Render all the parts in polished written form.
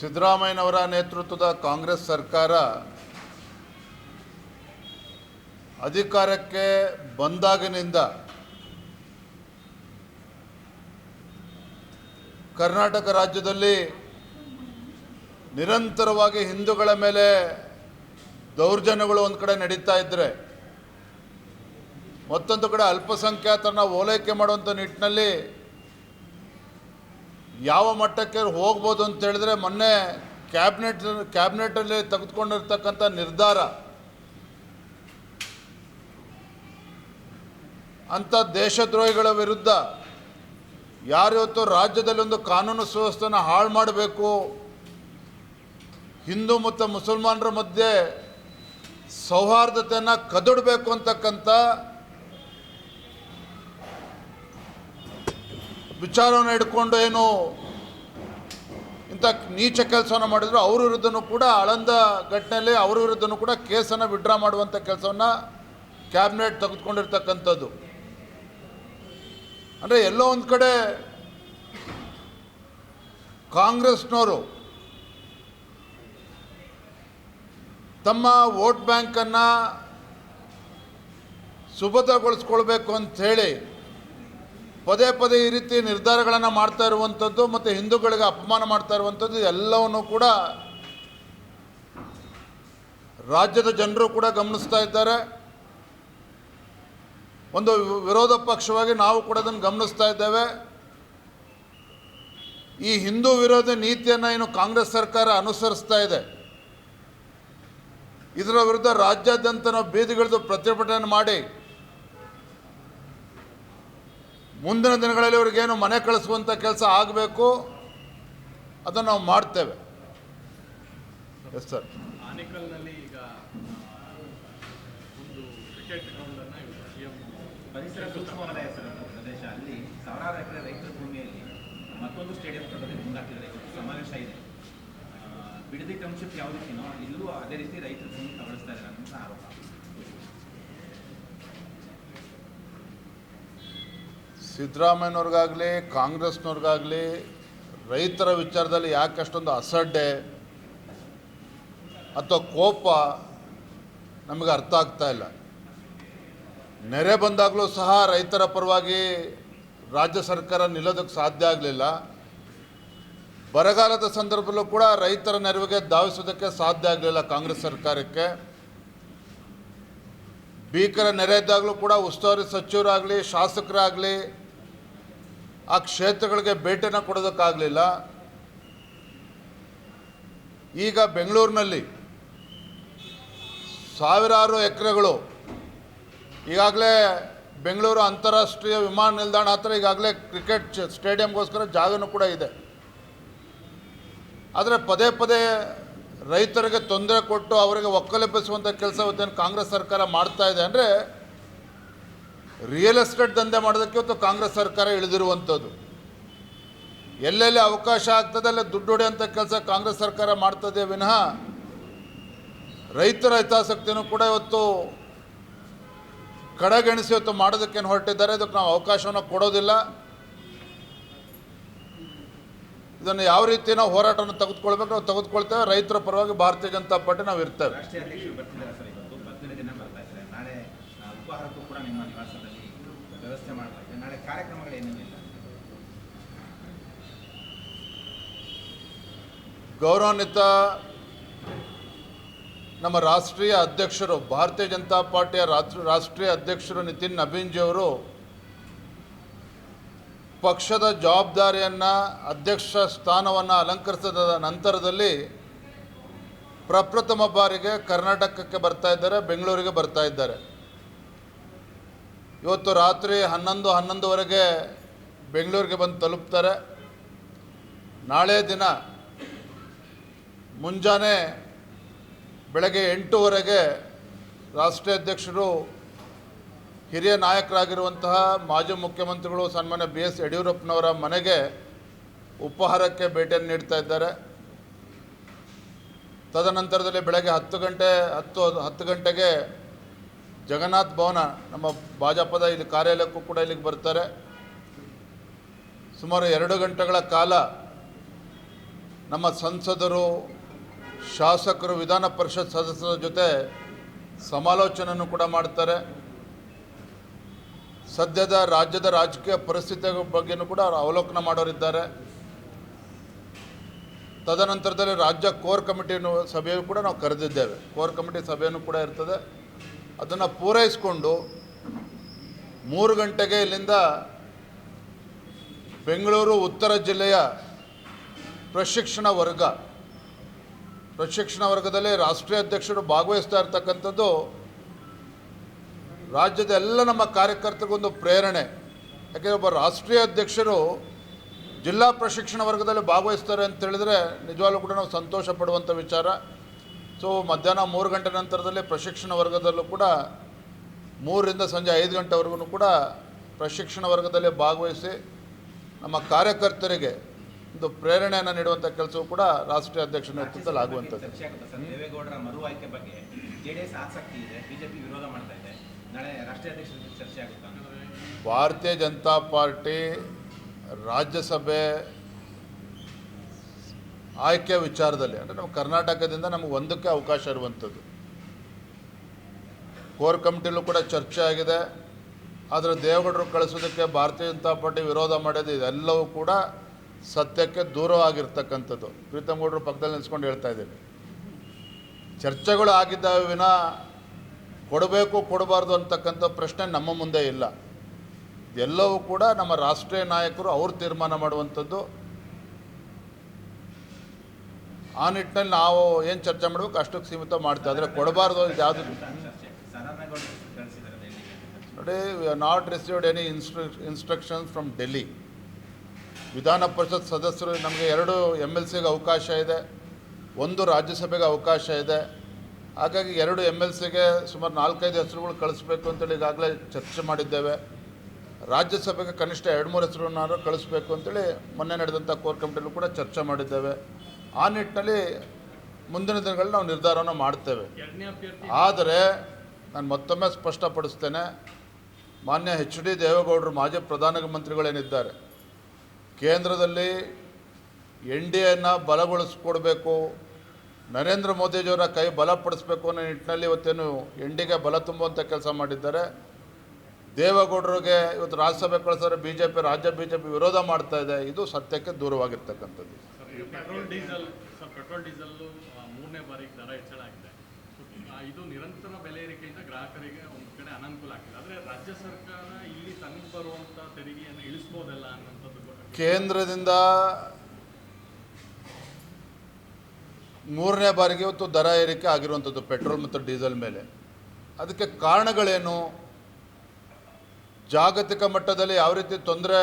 ಸಿದ್ದರಾಮಯ್ಯನವರ ನೇತೃತ್ವದ ಕಾಂಗ್ರೆಸ್ ಸರ್ಕಾರ ಅಧಿಕಾರಕ್ಕೆ ಬಂದಾಗಿನಿಂದ ಕರ್ನಾಟಕ ರಾಜ್ಯದಲ್ಲಿ ನಿರಂತರವಾಗಿ ಹಿಂದೂಗಳ ಮೇಲೆ ದೌರ್ಜನ್ಯಗಳು ಒಂದು ಕಡೆ ನಡೀತಾ ಇದ್ದರೆ ಮತ್ತೊಂದು ಕಡೆ ಅಲ್ಪಸಂಖ್ಯಾತರನ್ನ ಓಲೈಕೆ ಮಾಡುವಂಥ ನಿಟ್ಟಿನಲ್ಲಿ ಯಾವ ಮಟ್ಟಕ್ಕೆ ಹೋಗ್ಬೋದು ಅಂತ ಹೇಳಿದ್ರೆ ಮೊನ್ನೆ ಕ್ಯಾಬಿನೆಟಲ್ಲಿ ತೆಗೆದುಕೊಂಡಿರ್ತಕ್ಕಂಥ ನಿರ್ಧಾರ ಅಂಥ ದೇಶದ್ರೋಹಿಗಳ ವಿರುದ್ಧ ಯಾರಿವತ್ತು ರಾಜ್ಯದಲ್ಲಿ ಒಂದು ಕಾನೂನು ಸುವ್ಯವಸ್ಥೆಯನ್ನು ಹಾಳು ಮಾಡಬೇಕು, ಹಿಂದೂ ಮತ್ತು ಮುಸಲ್ಮಾನರ ಮಧ್ಯೆ ಸೌಹಾರ್ದತೆಯನ್ನು ಕದಡಬೇಕು ಅಂತಕ್ಕಂಥ ವಿಚಾರವನ್ನು ಇಟ್ಕೊಂಡು ಏನು ಇಂಥ ನೀಚ ಕೆಲಸವನ್ನು ಮಾಡಿದ್ರು ಅವ್ರ ವಿರುದ್ಧನೂ ಕೂಡ ಆಳಂದ ಘಟನೆಯಲ್ಲಿ ಅವ್ರ ವಿರುದ್ಧನೂ ಕೂಡ ಕೇಸನ್ನು ವಿಡ್ರಾ ಮಾಡುವಂಥ ಕೆಲಸವನ್ನು ಕ್ಯಾಬಿನೆಟ್ ತೆಗೆದುಕೊಂಡಿರ್ತಕ್ಕಂಥದ್ದು. ಅಂದರೆ ಎಲ್ಲೋ ಒಂದು ಕಡೆ ಕಾಂಗ್ರೆಸ್ನವರು ತಮ್ಮ ವೋಟ್ ಬ್ಯಾಂಕನ್ನು ಸುಭದ್ರಗೊಳಿಸ್ಕೊಳ್ಬೇಕು ಅಂಥೇಳಿ ಪದೇ ಪದೇ ಈ ರೀತಿ ನಿರ್ಧಾರಗಳನ್ನು ಮಾಡ್ತಾ ಇರುವಂಥದ್ದು ಮತ್ತು ಹಿಂದೂಗಳಿಗೆ ಅಪಮಾನ ಮಾಡ್ತಾ ಇರುವಂಥದ್ದು ಎಲ್ಲವನ್ನೂ ಕೂಡ ರಾಜ್ಯದ ಜನರು ಕೂಡ ಗಮನಿಸ್ತಾ ಇದ್ದಾರೆ. ಒಂದು ವಿರೋಧ ಪಕ್ಷವಾಗಿ ನಾವು ಕೂಡ ಅದನ್ನು ಗಮನಿಸ್ತಾ ಇದ್ದೇವೆ. ಈ ಹಿಂದೂ ವಿರೋಧಿ ನೀತಿಯನ್ನು ಏನು ಕಾಂಗ್ರೆಸ್ ಸರ್ಕಾರ ಅನುಸರಿಸ್ತಾ ಇದೆ, ಇದರ ವಿರುದ್ಧ ರಾಜ್ಯಾದ್ಯಂತ ನಾವು ಬೀದಿಗಿಳಿದು ಪ್ರತಿಭಟನೆ ಮಾಡಿ ಮುಂದಿನ ದಿನಗಳಲ್ಲಿ ಅವ್ರಿಗೇನು ಮನೆ ಕಳಿಸುವಂಥ ಕೆಲಸ ಆಗಬೇಕು ಅದನ್ನು ನಾವು ಮಾಡ್ತೇವೆ. Yes sir. ಆನೇಕಲ್ನಲ್ಲಿ ಈಗ ಒಂದು ಕ್ರಿಕೆಟ್ ಗ್ರೌಂಡನ್ನು ಪರಿಸರ ಸೂಕ್ಷ್ಮ ವಲಯ ಪ್ರದೇಶ, ಅಲ್ಲಿ ಸಾವಿರಾರು ಎಕರೆ ರೈತರ ಭೂಮಿಯಲ್ಲಿ ಮತ್ತೊಂದು ಸ್ಟೇಡಿಯಂ ಕಟ್ಟೋದಕ್ಕೆ ಮುಂದಾಗ್ತಿದ್ದಾರೆ. ಸಮಾವೇಶ ಇದೆ. ಬಿಡದಿ ಟೌನ್ಶಿಪ್ ಯಾವ ರೀತಿನೋ ಇಲ್ಲೂ ಅದೇ ರೀತಿ ರೈತರ ಭೂಮಿ ಕಬಳಿಸ್ತಾ ಇದ್ದಾರೆ ಅಂತ ಆರೋಪ. ಸಿದ್ದರಾಮಯ್ಯನವ್ರಿಗಾಗಲಿ ಕಾಂಗ್ರೆಸ್ನವ್ರಿಗಾಗಲಿ ರೈತರ ವಿಚಾರದಲ್ಲಿ ಯಾಕೆ ಅಷ್ಟೊಂದು ಅಸಡ್ಡೆ ಅಥವಾ ಕೋಪ ನಮಗೆ ಅರ್ಥ ಆಗ್ತಾ ಇಲ್ಲ. ನೆರೆ ಬಂದಾಗಲೂ ಸಹ ರೈತರ ಪರವಾಗಿ ರಾಜ್ಯ ಸರ್ಕಾರ ನಿಲ್ಲೋದಕ್ಕೆ ಸಾಧ್ಯ ಆಗಲಿಲ್ಲ. ಬರಗಾಲದ ಸಂದರ್ಭದಲ್ಲೂ ಕೂಡ ರೈತರ ನೆರವಿಗೆ ಧಾವಿಸೋದಕ್ಕೆ ಸಾಧ್ಯ ಆಗಲಿಲ್ಲ ಕಾಂಗ್ರೆಸ್ ಸರ್ಕಾರಕ್ಕೆ. ಭೀಕರ ನೆರೆ ಇದ್ದಾಗಲೂ ಕೂಡ ಉಸ್ತುವಾರಿ ಸಚಿವರಾಗಲಿ ಶಾಸಕರಾಗಲಿ ಆ ಕ್ಷೇತ್ರಗಳಿಗೆ ಭೇಟಿಯನ್ನು ಕೊಡೋದಕ್ಕಾಗಲಿಲ್ಲ. ಈಗ ಬೆಂಗಳೂರಿನಲ್ಲಿ ಸಾವಿರಾರು ಎಕರೆಗಳು ಈಗಾಗಲೇ ಬೆಂಗಳೂರು ಅಂತಾರಾಷ್ಟ್ರೀಯ ವಿಮಾನ ನಿಲ್ದಾಣ ಹತ್ತಿರ ಈಗಾಗಲೇ ಕ್ರಿಕೆಟ್ ಸ್ಟೇಡಿಯಂಗೋಸ್ಕರ ಜಾಗನೂ ಕೂಡ ಇದೆ. ಆದರೆ ಪದೇ ಪದೇ ರೈತರಿಗೆ ತೊಂದರೆ ಕೊಟ್ಟು ಅವರಿಗೆ ಒಕ್ಕಲೆಬ್ಬಿಸುವಂಥ ಕೆಲಸ ಇವತ್ತೇನು ಕಾಂಗ್ರೆಸ್ ಸರ್ಕಾರ ಮಾಡ್ತಾ ಇದೆ ಅಂದರೆ ರಿಯಲ್ ಎಸ್ಟೇಟ್ ದಂಧೆ ಮಾಡೋದಕ್ಕೆ ಇವತ್ತು ಕಾಂಗ್ರೆಸ್ ಸರ್ಕಾರ ಇಳಿದಿರುವಂಥದ್ದು. ಎಲ್ಲೆಲ್ಲಿ ಅವಕಾಶ ಆಗ್ತದೆ ಅಲ್ಲೇ ದುಡ್ಡು ಹೊಡೆಯುವಂಥ ಕೆಲಸ ಕಾಂಗ್ರೆಸ್ ಸರ್ಕಾರ ಮಾಡ್ತದೆ ವಿನಃ ರೈತರ ಹಿತಾಸಕ್ತಿನೂ ಕೂಡ ಇವತ್ತು ಕಡೆಗಣಿಸಿ ಇವತ್ತು ಮಾಡೋದಕ್ಕೇನು ಹೊರಟಿದ್ದಾರೆ. ಇದಕ್ಕೆ ನಾವು ಅವಕಾಶವನ್ನು ಕೊಡೋದಿಲ್ಲ. ಇದನ್ನು ಯಾವ ರೀತಿ ನಾವು ಹೋರಾಟವನ್ನು ತೆಗೆದುಕೊಳ್ಬೇಕು ನಾವು ತೆಗೆದುಕೊಳ್ತೇವೆ. ರೈತರ ಪರವಾಗಿ ಭಾರತೀಯ ಜನತಾ ಪಾರ್ಟಿ ನಾವು ಇರ್ತೇವೆ. ರಾಷ್ಟ್ರೀಯ ಅಧ್ಯಕ್ಷರು ಬರ್ತಿದ್ದಾರೆ ಸರ್, ಇವತ್ತು 15 ದಿನ ಬರ್ತಾ ಇದ್ದಾರೆ. ನಾಳೆ ಉಪಹಾರಕ್ಕೂ ಕೂಡ ನಿಮ್ಮ ನಿವಾಸದಲ್ಲಿ ವ್ಯವಸ್ಥೆ ಮಾಡ್ತಾ ಇದ್ದಾರೆ. ನಾಳೆ ಕಾರ್ಯಕ್ರಮಗಳೇನೇನಿಲ್ಲ? ಗೌರವಾನ್ವಿತ ನಮ್ಮ ರಾಷ್ಟ್ರೀಯ ಅಧ್ಯಕ್ಷರು ಭಾರತೀಯ ಜನತಾ ಪಾರ್ಟಿಯ ರಾಷ್ಟ್ರೀಯ ಅಧ್ಯಕ್ಷರು ನಿತಿನ್ ನಬೀನ್ಜಿಯವರು ಪಕ್ಷದ ಜವಾಬ್ದಾರಿಯನ್ನು ಅಧ್ಯಕ್ಷ ಸ್ಥಾನವನ್ನು ಅಲಂಕರಿಸಿದ ನಂತರದಲ್ಲಿ ಪ್ರಪ್ರಥಮ ಬಾರಿಗೆ ಕರ್ನಾಟಕಕ್ಕೆ ಬರ್ತಾ ಇದ್ದಾರೆ, ಬೆಂಗಳೂರಿಗೆ ಬರ್ತಾ ಇದ್ದಾರೆ. ಇವತ್ತು ರಾತ್ರಿ 11:11ವರೆಗೆ ಬೆಂಗಳೂರಿಗೆ ಬಂದು ತಲುಪ್ತಾರೆ. ನಾಳೆ ದಿನ ಮುಂಜಾನೆ ಬೆಳಗ್ಗೆ 8ವರೆಗೆ ರಾಷ್ಟ್ರೀಯ ಅಧ್ಯಕ್ಷರು ಹಿರಿಯ ನಾಯಕರಾಗಿರುವಂತಹ ಮಾಜಿ ಮುಖ್ಯಮಂತ್ರಿಗಳು ಸನ್ಮಾನ್ಯ BS ಯಡಿಯೂರಪ್ಪನವರ ಮನೆಗೆ ಉಪಹಾರಕ್ಕೆ ಭೇಟಿಯನ್ನು ನೀಡ್ತಾ ಇದ್ದಾರೆ. ತದನಂತರದಲ್ಲಿ ಬೆಳಗ್ಗೆ 10 ಗಂಟೆಗೆ ಜಗನ್ನಾಥ್ ಭವನ ನಮ್ಮ ಭಾಜಪದ ಇಲ್ಲಿ ಕಾರ್ಯಾಲಯಕ್ಕೂ ಕೂಡ ಇಲ್ಲಿಗೆ ಬರ್ತಾರೆ. ಸುಮಾರು 2 ಗಂಟೆಗಳ ಕಾಲ ನಮ್ಮ ಸಂಸದರು, ಶಾಸಕರು, ವಿಧಾನ ಪರಿಷತ್ ಸದಸ್ಯರ ಜೊತೆ ಸಮಾಲೋಚನೆಯನ್ನು ಕೂಡ ಮಾಡ್ತಾರೆ. ಸದ್ಯದ ರಾಜ್ಯದ ರಾಜಕೀಯ ಪರಿಸ್ಥಿತಿಯ ಬಗ್ಗೆಯೂ ಕೂಡ ಅವರು ಅವಲೋಕನ ಮಾಡೋರಿದ್ದಾರೆ. ತದನಂತರದಲ್ಲಿ ರಾಜ್ಯ ಕೋರ್ ಕಮಿಟಿ ಸಭೆಯೂ ಕೂಡ ನಾವು ಕರೆದಿದ್ದೇವೆ. ಕೋರ್ ಕಮಿಟಿ ಸಭೆಯೂ ಕೂಡ ಇರ್ತದೆ. ಅದನ್ನು ಪೂರೈಸಿಕೊಂಡು 3 ಗಂಟೆಗೆ ಇಲ್ಲಿಂದ ಬೆಂಗಳೂರು ಉತ್ತರ ಜಿಲ್ಲೆಯ ಪ್ರಶಿಕ್ಷಣ ವರ್ಗದಲ್ಲಿ ರಾಷ್ಟ್ರೀಯ ಅಧ್ಯಕ್ಷರು ಭಾಗವಹಿಸ್ತಾ ಇರ್ತಕ್ಕಂಥದ್ದು ರಾಜ್ಯದ ಎಲ್ಲ ನಮ್ಮ ಕಾರ್ಯಕರ್ತರಿಗೊಂದು ಪ್ರೇರಣೆ. ಯಾಕೆಂದರೆ ಒಬ್ಬ ರಾಷ್ಟ್ರೀಯ ಅಧ್ಯಕ್ಷರು ಜಿಲ್ಲಾ ಪ್ರಶಿಕ್ಷಣ ವರ್ಗದಲ್ಲಿ ಭಾಗವಹಿಸ್ತಾರೆ ಅಂತ ಹೇಳಿದರೆ ನಿಜವಾಗ್ಲೂ ಕೂಡ ನಾವು ಸಂತೋಷ ಪಡುವಂಥ ವಿಚಾರ. ಸೊ ಮಧ್ಯಾಹ್ನ 3 ಗಂಟೆ ನಂತರದಲ್ಲಿ ಪ್ರಶಿಕ್ಷಣ ವರ್ಗದಲ್ಲೂ ಕೂಡ 3 ರಿಂದ ಸಂಜೆ 5 ಗಂಟೆವರೆಗೂ ಕೂಡ ಪ್ರಶಿಕ್ಷಣ ವರ್ಗದಲ್ಲಿ ಭಾಗವಹಿಸಿ ನಮ್ಮ ಕಾರ್ಯಕರ್ತರಿಗೆ ಒಂದು ಪ್ರೇರಣೆಯನ್ನು ನೀಡುವಂಥ ಕೆಲಸವೂ ಕೂಡ ರಾಷ್ಟ್ರೀಯ ಅಧ್ಯಕ್ಷ ನೇತೃತ್ವದಲ್ಲಿ ಆಗುವಂಥದ್ದು. ಚರ್ಚೆ ಆಗುತ್ತೆ ಸರ್. ದೇವೇಗೌಡರ ಮರು ಆಯ್ಕೆ ಬಗ್ಗೆ ಜೆಡಿಎಸ್ ಆಸಕ್ತಿ ಇದೆ, ಬಿಜೆಪಿ ವಿರೋಧ ಮಾಡ್ತಾ ಇದೆ. ನಾಳೆ ರಾಷ್ಟ್ರೀಯ ಅಧ್ಯಕ್ಷರ ಜೊತೆ ಚರ್ಚೆ ಆಗುತ್ತಾ? ಭಾರತೀಯ ಜನತಾ ಪಾರ್ಟಿ ರಾಜ್ಯಸಭೆ ಆಯ್ಕೆ ವಿಚಾರದಲ್ಲಿ ಅಂದರೆ ನಮ್ಮ ಕರ್ನಾಟಕದಿಂದ ನಮಗೆ ಒಂದಕ್ಕೆ ಅವಕಾಶ ಇರುವಂಥದ್ದು. ಕೋರ್ ಕಮಿಟಿಲೂ ಕೂಡ ಚರ್ಚೆ ಆಗಿದೆ. ಆದರೆ ದೇವೇಗೌಡರು ಕಳಿಸೋದಕ್ಕೆ ಭಾರತೀಯ ಜನತಾ ಪಾರ್ಟಿ ವಿರೋಧ ಮಾಡೋದು ಇದೆಲ್ಲವೂ ಕೂಡ ಸತ್ಯಕ್ಕೆ ದೂರವಾಗಿರ್ತಕ್ಕಂಥದ್ದು. ಪ್ರೀತಮ್ ಗೌಡರು ಪಕ್ಕದಲ್ಲಿ ನಿಲ್ಸ್ಕೊಂಡು ಹೇಳ್ತಾ ಇದ್ದೀನಿ. ಚರ್ಚೆಗಳು ಆಗಿದ್ದಾವೆ ವಿನ ಕೊಡಬೇಕು ಕೊಡಬಾರ್ದು ಅಂತಕ್ಕಂಥ ಪ್ರಶ್ನೆ ನಮ್ಮ ಮುಂದೆ ಇಲ್ಲ. ಎಲ್ಲವೂ ಕೂಡ ನಮ್ಮ ರಾಷ್ಟ್ರೀಯ ನಾಯಕರು ಅವರು ತೀರ್ಮಾನ ಮಾಡುವಂಥದ್ದು. ಆ ನಿಟ್ಟಿನಲ್ಲಿ ನಾವು ಏನು ಚರ್ಚೆ ಮಾಡಬೇಕು ಅಷ್ಟಕ್ಕೆ ಸೀಮಿತ ಮಾಡ್ತೀವಿ. ಆದರೆ ಕೊಡಬಾರ್ದು ಇದು ಯಾವುದು ನೋಡಿ. We are not received any instructions from Delhi. ವಿಧಾನ ಪರಿಷತ್ ಸದಸ್ಯರು ನಮಗೆ 2 MLCಗೆ ಅವಕಾಶ ಇದೆ, 1 ರಾಜ್ಯಸಭೆಗೆ ಅವಕಾಶ ಇದೆ. ಹಾಗಾಗಿ 2 MLCಗೆ ಸುಮಾರು 4-5 ಹೆಸರುಗಳು ಕಳಿಸ್ಬೇಕು ಅಂತೇಳಿ ಈಗಾಗಲೇ ಚರ್ಚೆ ಮಾಡಿದ್ದೇವೆ. ರಾಜ್ಯಸಭೆಗೆ ಕನಿಷ್ಠ 2-3 ಹೆಸರನ್ನಾರು ಕಳಿಸ್ಬೇಕು ಅಂತೇಳಿ ಮೊನ್ನೆ ನಡೆದಂಥ ಕೋರ್ ಕಮಿಟಿಯಲ್ಲೂ ಕೂಡ ಚರ್ಚೆ ಮಾಡಿದ್ದೇವೆ. ಆ ನಿಟ್ಟಿನಲ್ಲಿ ಮುಂದಿನ ದಿನಗಳಲ್ಲಿ ನಾವು ನಿರ್ಧಾರವನ್ನು ಮಾಡ್ತೇವೆ. ಆದರೆ ನಾನು ಮತ್ತೊಮ್ಮೆ ಸ್ಪಷ್ಟಪಡಿಸ್ತೇನೆ, ಮಾನ್ಯ HD ದೇವೇಗೌಡರು ಮಾಜಿ ಪ್ರಧಾನಮಂತ್ರಿಗಳೇನಿದ್ದಾರೆ, ಕೇಂದ್ರದಲ್ಲಿ NDAಯನ್ನು ಬಲಗೊಳಿಸ್ಕೊಡ್ಬೇಕು, ನರೇಂದ್ರ ಮೋದಿಜಿಯವರ ಕೈ ಬಲಪಡಿಸಬೇಕು ಅನ್ನೋ ನಿಟ್ಟಿನಲ್ಲಿ ಇವತ್ತೇನು NDAಗೆ ಬಲ ತುಂಬುವಂಥ ಕೆಲಸ ಮಾಡಿದ್ದಾರೆ. ದೇವೇಗೌಡರಿಗೆ ಇವತ್ತು ರಾಜ್ಯಸಭೆ ಕಳಿಸಿದ್ರೆ ರಾಜ್ಯ ಬಿಜೆಪಿ ವಿರೋಧ ಮಾಡ್ತಾ ಇದೆ. ಇದು ಸತ್ಯಕ್ಕೆ ದೂರವಾಗಿರ್ತಕ್ಕಂಥದ್ದು. ಪೆಟ್ರೋಲ್ ಡೀಸೆಲ್ 3ನೇ ಬಾರಿಗೆ ದರ ಹೆಚ್ಚಳ ಆಗಿದೆ. ಇದು ನಿರಂತರ ಬೆಲೆ ಏರಿಕೆಯಿಂದ ಗ್ರಾಹಕರಿಗೆ ಒಂದು ಕಡೆ ಅನಾನುಕೂಲ ಆಗ್ತದೆ. ಆದರೆ ರಾಜ್ಯ ಸರ್ಕಾರ ಇಲ್ಲಿ ತನಗೆ ಬರುವಂಥ ತೆರಿಗೆಯನ್ನು ಇಳಿಸ್ಬೋದಲ್ಲ ಅನ್ನೋಂಥದ್ದು ಕೇಂದ್ರದಿಂದ 3ನೇ ಬಾರಿಗೆ ಇವತ್ತು ದರ ಏರಿಕೆ ಆಗಿರುವಂಥದ್ದು ಪೆಟ್ರೋಲ್ ಮತ್ತು ಡೀಸೆಲ್ ಮೇಲೆ. ಅದಕ್ಕೆ ಕಾರಣಗಳೇನು, ಜಾಗತಿಕ ಮಟ್ಟದಲ್ಲಿ ಯಾವ ರೀತಿ ತೊಂದರೆ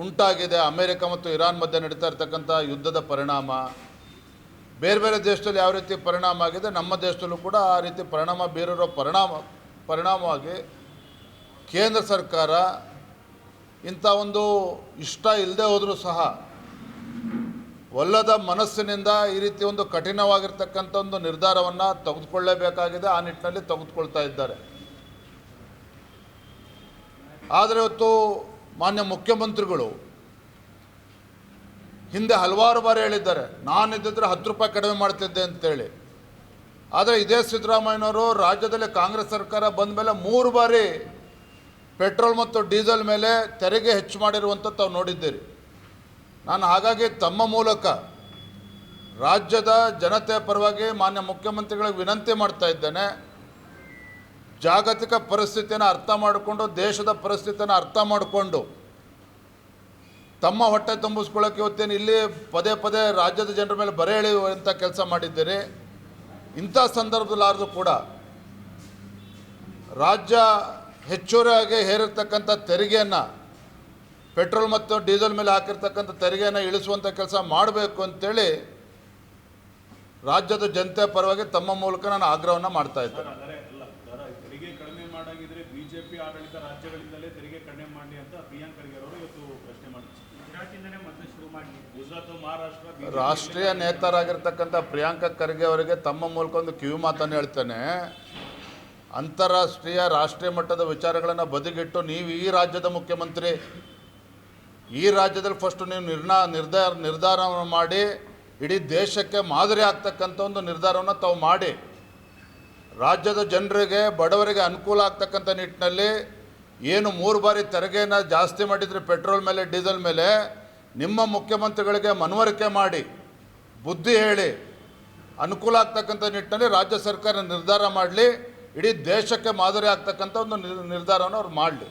ಉಂಟಾಗಿದೆ, ಅಮೆರಿಕ ಮತ್ತು ಇರಾನ್ ಮಧ್ಯೆ ನಡೀತಾ ಇರ್ತಕ್ಕಂಥ ಯುದ್ಧದ ಪರಿಣಾಮ, ಬೇರೆ ಬೇರೆ ದೇಶದಲ್ಲಿ ಯಾವ ರೀತಿ ಪರಿಣಾಮ ಆಗಿದೆ, ನಮ್ಮ ದೇಶದಲ್ಲೂ ಕೂಡ ಆ ರೀತಿ ಪರಿಣಾಮ ಬೀರಿರೋ ಪರಿಣಾಮವಾಗಿ ಕೇಂದ್ರ ಸರ್ಕಾರ ಇಂಥ ಒಂದು ಇಷ್ಟ ಇಲ್ಲದೆ ಹೋದರೂ ಸಹ ಒಲ್ಲದ ಮನಸ್ಸಿನಿಂದ ಈ ರೀತಿ ಒಂದು ಕಠಿಣವಾಗಿರ್ತಕ್ಕಂಥ ಒಂದು ನಿರ್ಧಾರವನ್ನು ತೆಗೆದುಕೊಳ್ಳಲೇಬೇಕಾಗಿದೆ. ಆ ನಿಟ್ಟಿನಲ್ಲಿ ತೆಗೆದುಕೊಳ್ತಾ ಇದ್ದಾರೆ. ಆದರೆ ಇವತ್ತು ಮಾನ್ಯ ಮುಖ್ಯಮಂತ್ರಿಗಳು ಹಿಂದೆ ಹಲವಾರು ಬಾರಿ ಹೇಳಿದ್ದಾರೆ, ನಾನಿದ್ದಿದ್ರೆ 10 ರೂಪಾಯಿ ಕಡಿಮೆ ಮಾಡ್ತಿದ್ದೆ ಅಂತೇಳಿ. ಆದರೆ ಇದೇ ಸಿದ್ದರಾಮಯ್ಯನವರು ರಾಜ್ಯದಲ್ಲಿ ಕಾಂಗ್ರೆಸ್ ಸರ್ಕಾರ ಬಂದ ಮೇಲೆ 3 ಬಾರಿ ಪೆಟ್ರೋಲ್ ಮತ್ತು ಡೀಸೆಲ್ ಮೇಲೆ ತೆರಿಗೆ ಹೆಚ್ಚು ಮಾಡಿರುವಂಥದ್ದು ತಾವು ನೋಡಿದ್ದೀರಿ. ನಾನು ಹಾಗಾಗಿ ತಮ್ಮ ಮೂಲಕ ರಾಜ್ಯದ ಜನತೆಯ ಪರವಾಗಿ ಮಾನ್ಯ ಮುಖ್ಯಮಂತ್ರಿಗಳಿಗೆ ವಿನಂತಿ ಮಾಡ್ತಾ ಇದ್ದೇನೆ, ಜಾಗತಿಕ ಪರಿಸ್ಥಿತಿಯನ್ನು ಅರ್ಥ ಮಾಡಿಕೊಂಡು, ದೇಶದ ಪರಿಸ್ಥಿತಿಯನ್ನು ಅರ್ಥ ಮಾಡಿಕೊಂಡು ತಮ್ಮ ಹೊಟ್ಟೆ ತುಂಬಿಸ್ಕೊಳ್ಳೋಕ್ಕೆ ಇವತ್ತೇನು ಇಲ್ಲಿ ಪದೇ ಪದೇ ರಾಜ್ಯದ ಜನರ ಮೇಲೆ ಬರೆ ಎಳೆಯುವಂಥ ಕೆಲಸ ಮಾಡಿದ್ದೀರಿ. ಇಂಥ ಸಂದರ್ಭದಲ್ಲಾದರೂ ಕೂಡ ರಾಜ್ಯ ಹೆಚ್ಚುವರಿಯಾಗಿ ಹೇರಿರ್ತಕ್ಕಂಥ ತೆರಿಗೆಯನ್ನು, ಪೆಟ್ರೋಲ್ ಮತ್ತು ಡೀಸೆಲ್ ಮೇಲೆ ಹಾಕಿರ್ತಕ್ಕಂಥ ತೆರಿಗೆಯನ್ನು ಇಳಿಸುವಂಥ ಕೆಲಸ ಮಾಡಬೇಕು ಅಂತೇಳಿ ರಾಜ್ಯದ ಜನತೆ ಪರವಾಗಿ ತಮ್ಮ ಮೂಲಕ ನಾನು ಆಗ್ರಹವನ್ನು ಮಾಡ್ತಾ ಇದ್ದೇನೆ. ತೆರಿಗೆ ಕಡಿಮೆ ಮಾಡಾಗಿದ್ರೆ ಬಿಜೆಪಿ ಆಡಳಿತ ರಾಜ್ಯಗಳಿಂದಲೇ ತೆರಿಗೆ ಕಡಿಮೆ ಮಾಡಿ ಅಂತ ಪ್ರಿಯಾಂಕ್ ಖರ್ಗೆ ಅವರು ಇವತ್ತು ಪ್ರಶ್ನೆ ಮಾಡಿದ್ರು. ಗುಜರಾತಿಂದಲೇ ಮತ್ತೆ ಶುರು ಮಾಡಿ, ಗುಜರಾತ್, ಮಹಾರಾಷ್ಟ್ರ ರಾಷ್ಟ್ರೀಯ ನೇತರಾಗಿರ್ತಕ್ಕಂಥ ಪ್ರಿಯಾಂಕ ಖರ್ಗೆ ಅವರಿಗೆ ತಮ್ಮ ಮೂಲಕ ಒಂದು ಕಿವಿ ಮಾತನ್ನು ಹೇಳ್ತೇನೆ. ಅಂತಾರಾಷ್ಟ್ರೀಯ ರಾಷ್ಟ್ರೀಯ ಮಟ್ಟದ ವಿಚಾರಗಳನ್ನು ಬದಿಗಿಟ್ಟು ನೀವು ಈ ರಾಜ್ಯದ ಮುಖ್ಯಮಂತ್ರಿ, ಈ ರಾಜ್ಯದಲ್ಲಿ ಫಸ್ಟ್ ನೀವು ನಿರ್ಧಾರವನ್ನು ಮಾಡಿ ಇಡೀ ದೇಶಕ್ಕೆ ಮಾದರಿ ಆಗ್ತಕ್ಕಂಥ ಒಂದು ನಿರ್ಧಾರವನ್ನು ತಾವು ಮಾಡಿ ರಾಜ್ಯದ ಜನರಿಗೆ ಬಡವರಿಗೆ ಅನುಕೂಲ ಆಗ್ತಕ್ಕಂಥ ನಿಟ್ಟಿನಲ್ಲಿ ಏನು 3 ಬಾರಿ ತೆರಿಗೆಯನ್ನು ಜಾಸ್ತಿ ಮಾಡಿದರೆ ಪೆಟ್ರೋಲ್ ಮೇಲೆ ಡೀಸೆಲ್ ಮೇಲೆ ನಿಮ್ಮ ಮುಖ್ಯಮಂತ್ರಿಗಳಿಗೆ ಮನವರಿಕೆ ಮಾಡಿ ಬುದ್ಧಿ ಹೇಳಿ ಅನುಕೂಲ ಆಗ್ತಕ್ಕಂಥ ನಿಟ್ಟಿನಲ್ಲಿ ರಾಜ್ಯ ಸರ್ಕಾರ ನಿರ್ಧಾರ ಮಾಡಲಿ, ಇಡೀ ದೇಶಕ್ಕೆ ಮಾದರಿ ಆಗ್ತಕ್ಕಂಥ ಒಂದು ನಿರ್ಧಾರವನ್ನು ಅವ್ರು ಮಾಡಲಿ.